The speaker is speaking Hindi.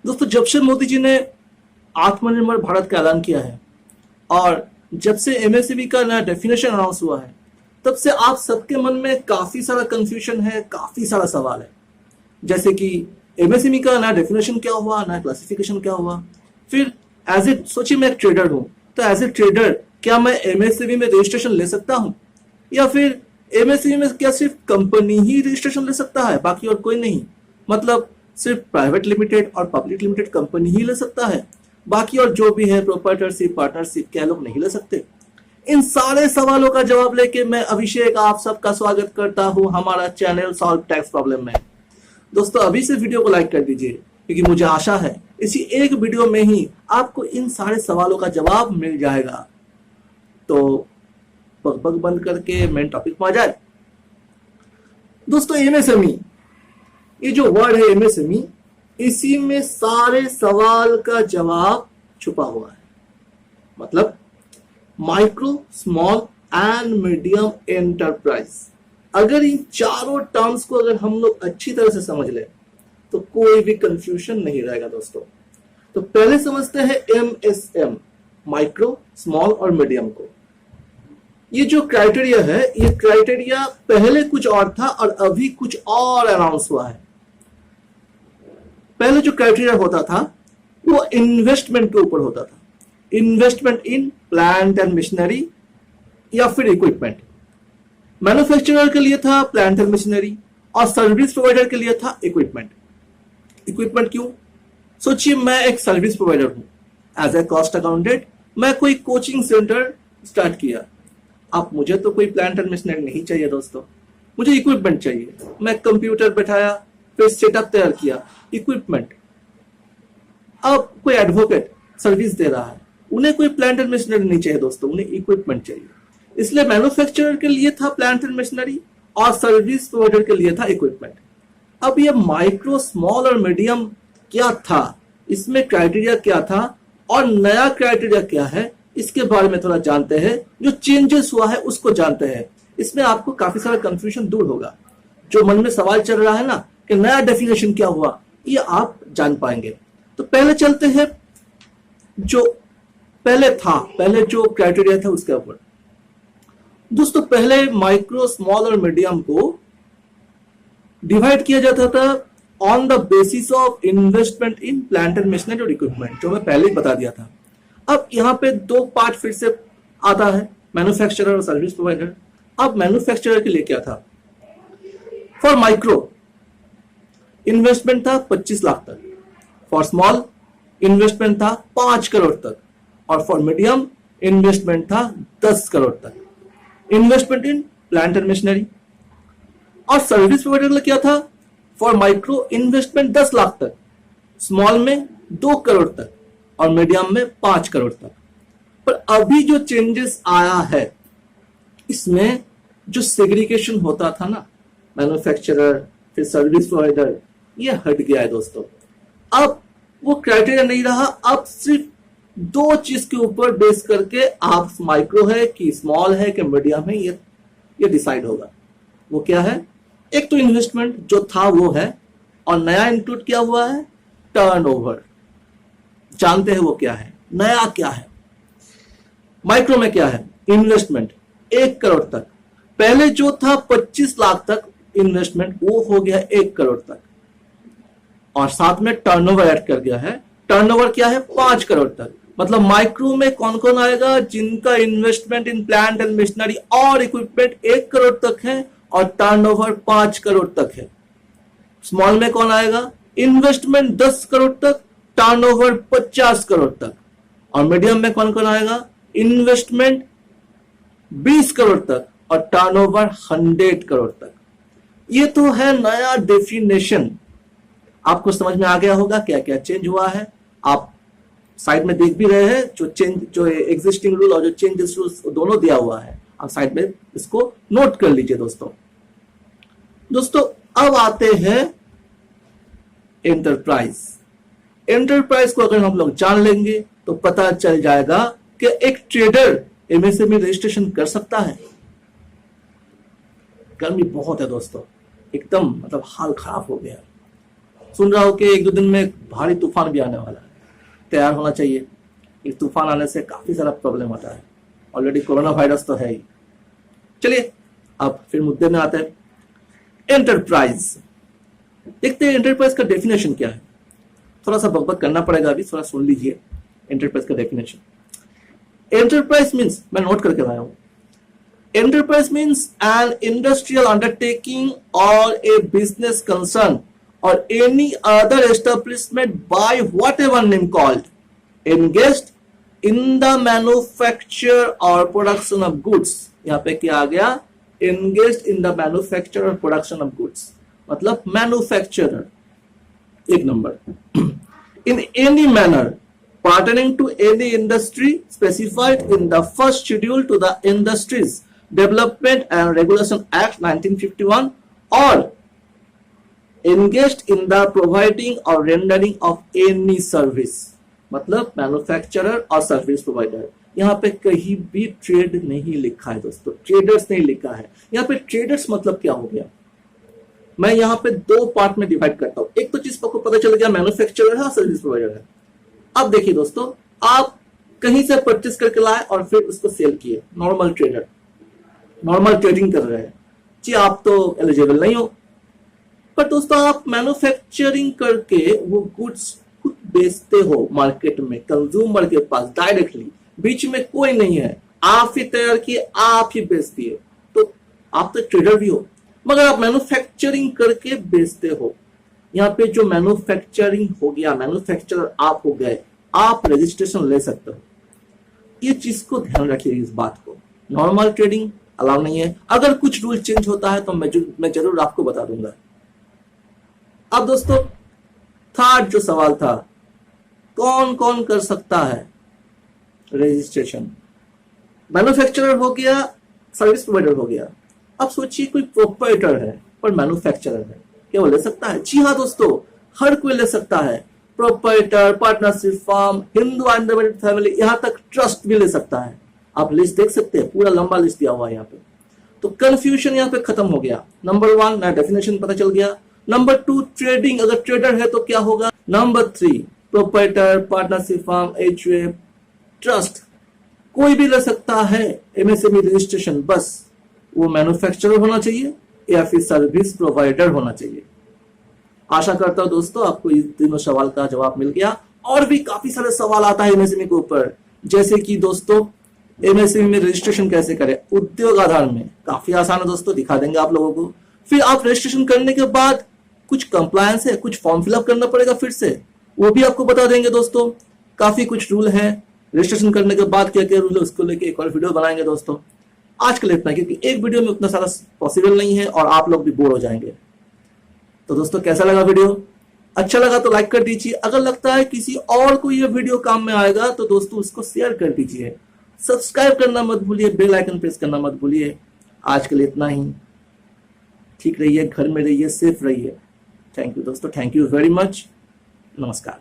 दोस्तों, जब से मोदी जी ने आत्मनिर्भर भारत का ऐलान किया है और जब से एमएसएमई का नया डेफिनेशन अनाउंस हुआ है, तब से आप सबके मन में काफी सारा कंफ्यूजन है, काफी सारा सवाल है। जैसे कि एमएसएमई का नया डेफिनेशन क्या हुआ, नया क्लासिफिकेशन क्या हुआ, फिर एज ए सोचिए मैं एक ट्रेडर हूं, तो एज ए ट्रेडर क्या मैं एमएसएमई में रजिस्ट्रेशन ले सकता हूं, या फिर एमएसएमई में क्या सिर्फ कंपनी ही रजिस्ट्रेशन ले सकता है, बाकी और कोई नहीं? मतलब सिर्फ प्राइवेट लिमिटेड और पब्लिक लिमिटेड कंपनी ही ले सकता है, बाकी और जो भी है प्रोप्राइटरशिप, पार्टनरशिप, क्या लोग नहीं ले सकते? इन सारे सवालों का जवाब लेके मैं अभिषेक आप सबका स्वागत करता हूं हमारा चैनल सॉल्व टैक्स प्रॉब्लम में। दोस्तों, अभी से वीडियो को लाइक कर दीजिए, क्योंकि मुझे आशा है इसी एक वीडियो में ही आपको इन सारे सवालों का जवाब मिल जाएगा। तो बकबक बंद करके मेन टॉपिक में आ जाए। दोस्तों, एमएसएमई, ये जो वर्ड है एमएसएमई, इसी में सारे सवाल का जवाब छुपा हुआ है। मतलब micro, small and medium enterprise. अगर इन चारों टर्म्स को अगर हम लोग अच्छी तरह से समझ ले तो कोई भी कंफ्यूजन नहीं रहेगा। दोस्तों, तो पहले समझते हैं एमएसएम, माइक्रो, स्मॉल और मीडियम को। ये जो क्राइटेरिया है, ये क्राइटेरिया पहले कुछ और था और अभी कुछ और अनाउंस हुआ है। पहले जो क्राइटेरिया होता था वो इन्वेस्टमेंट के ऊपर होता था, investment in plant and machinery या फिर इक्विपमेंट। मैन्युफैक्चरर के लिए था प्लांट एंड मशीनरी और सर्विस प्रोवाइडर के लिए था इक्विपमेंट। इक्विपमेंट क्यों? सोचिए मैं एक सर्विस प्रोवाइडर हूं, एज ए कॉस्ट अकाउंटेंट मैं कोई कोचिंग सेंटर स्टार्ट किया। अब मुझे तो कोई प्लांट एंड मशीनरी नहीं चाहिए दोस्तों, मुझे इक्विपमेंट चाहिए। मैं कंप्यूटर बैठाया, फिर सेटअप तैयार किया, इक्विपमेंट। अब कोई एडवोकेट सर्विस दे रहा है, उन्हें कोई प्लांट एंड मशीनरी नहीं चाहिए दोस्तों, उन्हें इक्विपमेंट चाहिए। इसलिए मैन्युफैक्चरर के लिए था प्लांट एंड मशीनरी और सर्विस प्रोवाइडर के लिए था इक्विपमेंट। अब ये माइक्रो, स्मॉल और मीडियम क्या था, इसमें क्राइटेरिया क्या था और नया क्राइटेरिया क्या है, इसके बारे में थोड़ा जानते हैं। जो चेंजेस हुआ है उसको जानते हैं, इसमें आपको काफी सारा कंफ्यूजन दूर होगा। जो मन में सवाल चल रहा है ना कि नया डेफिनेशन क्या हुआ, ये आप जान पाएंगे। तो पहले चलते हैं जो पहले जो क्राइटेरिया था उसके ऊपर। दोस्तों, पहले माइक्रो, स्मॉल और मीडियम को डिवाइड किया जाता था on the basis of investment in plant and machinery और इक्विपमेंट, जो मैं पहले ही बता दिया था। अब यहां पे दो पार्ट फिर से आता है, मैन्युफैक्चरर और सर्विस प्रोवाइडर। अब मैन्युफैक्चरर के लिए क्या था? फॉर माइक्रो इन्वेस्टमेंट था 25 लाख तक, फॉर स्मॉल इन्वेस्टमेंट था 5 करोड़ तक, और फॉर मीडियम इन्वेस्टमेंट था 10 करोड़ तक। Investment in plant and machinery. और सर्विस प्रोवाइडर के लिए क्या था? फॉर माइक्रो इन्वेस्टमेंट 10 लाख तक, स्मॉल में 2 करोड़ तक और मीडियम में 5 करोड़ तक। पर अभी जो चेंजेस आया है, इसमें जो सेग्रीगेशन होता था ना, मैन्युफैक्चरर फिर सर्विस प्रोवाइडर, ये हट गया है दोस्तों। अब वो क्राइटेरिया नहीं रहा, अब सिर्फ दो चीज के ऊपर बेस करके आप माइक्रो है कि स्मॉल है कि मीडियम है, ये डिसाइड होगा। वो क्या है? एक तो इन्वेस्टमेंट जो था वो है, और नया इंक्लूड किया हुआ है टर्नओवर। जानते हैं वो क्या है, नया क्या है? माइक्रो में क्या है? इन्वेस्टमेंट 1 करोड़ तक। पहले जो था 25 लाख तक इन्वेस्टमेंट, वो हो गया 1 करोड़ तक, और साथ में टर्नओवर ऐड कर गया है। टर्नओवर क्या है? 5 करोड़ तक। मतलब माइक्रो में कौन कौन आएगा? जिनका investment in plant and machinery और इक्विपमेंट 1 करोड़ तक है और टर्नओवर 5 करोड़ तक है। स्मॉल में कौन आएगा? इन्वेस्टमेंट 10 करोड़ तक, टर्नओवर 50 करोड़ तक। और मीडियम में कौन कौन आएगा? इन्वेस्टमेंट 20 करोड़ तक और टर्नओवर 100 करोड़ तक। ये तो है नया डेफिनेशन। आपको समझ में आ गया होगा क्या क्या चेंज हुआ है। आप साइड में देख भी रहे हैं जो एग्जिस्टिंग रूल और जो चेंजेस रूल्स दोनों दिया हुआ है। आप साइड में इसको नोट कर लीजिए दोस्तों। अब आते हैं एंटरप्राइज। एंटरप्राइज को अगर हम लोग जान लेंगे तो पता चल जाएगा कि एक ट्रेडर एमएसएमई रजिस्ट्रेशन कर सकता है। गर्मी बहुत है दोस्तों, एकदम मतलब हाल खराब हो गया। सुन रहा हो कि एक दो दिन में भारी तूफान भी आने वाला है, तैयार होना चाहिए। इस तूफान आने से काफी सारा प्रॉब्लम आता है, ऑलरेडी कोरोना वायरस तो है ही। चलिए अब फिर मुद्दे में आते हैं, एंटरप्राइज। देखते हैं एंटरप्राइज का डेफिनेशन क्या है। थोड़ा सा बकबक करना पड़ेगा अभी, थोड़ा सुन लीजिए एंटरप्राइज का डेफिनेशन। एंटरप्राइज मीन्स, मैं नोट करके लाया हूं, enterprise means an industrial undertaking और ए बिजनेस कंसर्न और any other establishment by whatever name called engaged in the manufacture or production of goods। यहां पे क्या आ गया, engaged in the manufacture or production of goods, मतलब मैन्युफैक्चरर, एक number. in any manner pertaining to any industry specified in the first schedule to the Industries Development and Regulation Act 1951 or engaged in the providing or rendering of any service, मतलब मैन्युफैक्चरर और सर्विस प्रोवाइडर। यहाँ पे कहीं भी ट्रेड नहीं लिखा है दोस्तों, ट्रेडर्स नहीं लिखा है। यहाँ पे ट्रेडर्स मतलब क्या हो गया, मैं यहाँ पे दो पार्ट में डिवाइड करता हूं। एक तो चीज आपको पता चल गया, मैन्युफैक्चरर है और सर्विस प्रोवाइडर है। अब देखिए दोस्तों, आप कहीं से परचेस करके लाए और फिर उसको सेल किए, नॉर्मल ट्रेडर, नॉर्मल ट्रेडिंग कर रहे हैं जी, आप तो एलिजिबल नहीं हो। पर दोस्तों आप मैन्युफैक्चरिंग करके वो गुड्स खुद बेचते हो मार्केट में, कंज्यूमर के पास डायरेक्टली, बीच में कोई नहीं है, आप ही तैयार किए, आप ही बेच दिए, तो आप तो ट्रेडर भी हो, मगर आप मैन्युफैक्चरिंग करके बेचते हो। यहाँ पे जो मैन्युफैक्चरिंग हो गया, मैन्युफैक्चरर आप हो गए, आप रजिस्ट्रेशन ले सकते हो। ये चीज को ध्यान रखिए, इस बात को, नॉर्मल ट्रेडिंग अलाउ नहीं है। अगर कुछ रूल चेंज होता है तो मैं जरूर आपको बता दूंगा। अब दोस्तों थर्ड जो सवाल था, कौन कौन कर सकता है रजिस्ट्रेशन, मैन्युफैक्चरर हो गया, सर्विस प्रोवाइडर हो गया। अब सोचिए कोई प्रोप्राइटर है पर मैन्युफैक्चरर है, क्या वो ले सकता है? जी हाँ दोस्तों, हर कोई ले सकता है। Proprietor, partnership firm, Hindu independent family, यहां तक ट्रस्ट भी ले सकता है। आप लिस्ट देख सकते हैं, पूरा लंबा लिस्ट दिया हुआ है यहाँ पे। तो कंफ्यूजन यहाँ पे खत्म हो गया। नंबर 1 नया डेफिनेशन पता चल गया। नंबर 2 ट्रेडिंग, अगर ट्रेडर है तो क्या होगा। Number 3 proprietor, partnership firm, HUF, trust, कोई भी ले सकता है एमएसएमई रजिस्ट्रेशन, बस वो मैन्युफैक्चरर होना चाहिए या फिर सर्विस प्रोवाइडर होना चाहिए। आशा करता हूं दोस्तों आपको इस तीनों सवाल का जवाब मिल गया। और भी काफी सारे सवाल आता है एमएसएमई के ऊपर, जैसे कि दोस्तों एमएसएमई में रजिस्ट्रेशन कैसे करें उद्योग आधार में, काफी आसान है दोस्तों, दिखा देंगे आप लोगों को। फिर आप रजिस्ट्रेशन करने के बाद कुछ कंप्लायंस है, कुछ फॉर्म फिलअप करना पड़ेगा फिर से, वो भी आपको बता देंगे दोस्तों। काफी कुछ रूल है, रजिस्ट्रेशन करने के बाद क्या क्या रूल है उसको लेके एक और वीडियो बनाएंगे दोस्तों। आज के लिए इतना, क्योंकि एक वीडियो में उतना सारा पॉसिबल नहीं है और आप लोग भी बोर हो जाएंगे। तो दोस्तों कैसा लगा वीडियो? अच्छा लगा तो लाइक कर दीजिए। अगर लगता है किसी और को ये वीडियो काम में आएगा तो दोस्तों उसको शेयर कर दीजिए। सब्सक्राइब करना मत भूलिए, बेल आइकन प्रेस करना मत भूलिए। आज के लिए इतना ही। ठीक रहिए, घर में रहिए, सेफ रहिए। थैंक यू दोस्तों, थैंक यू वेरी मच। नमस्कार।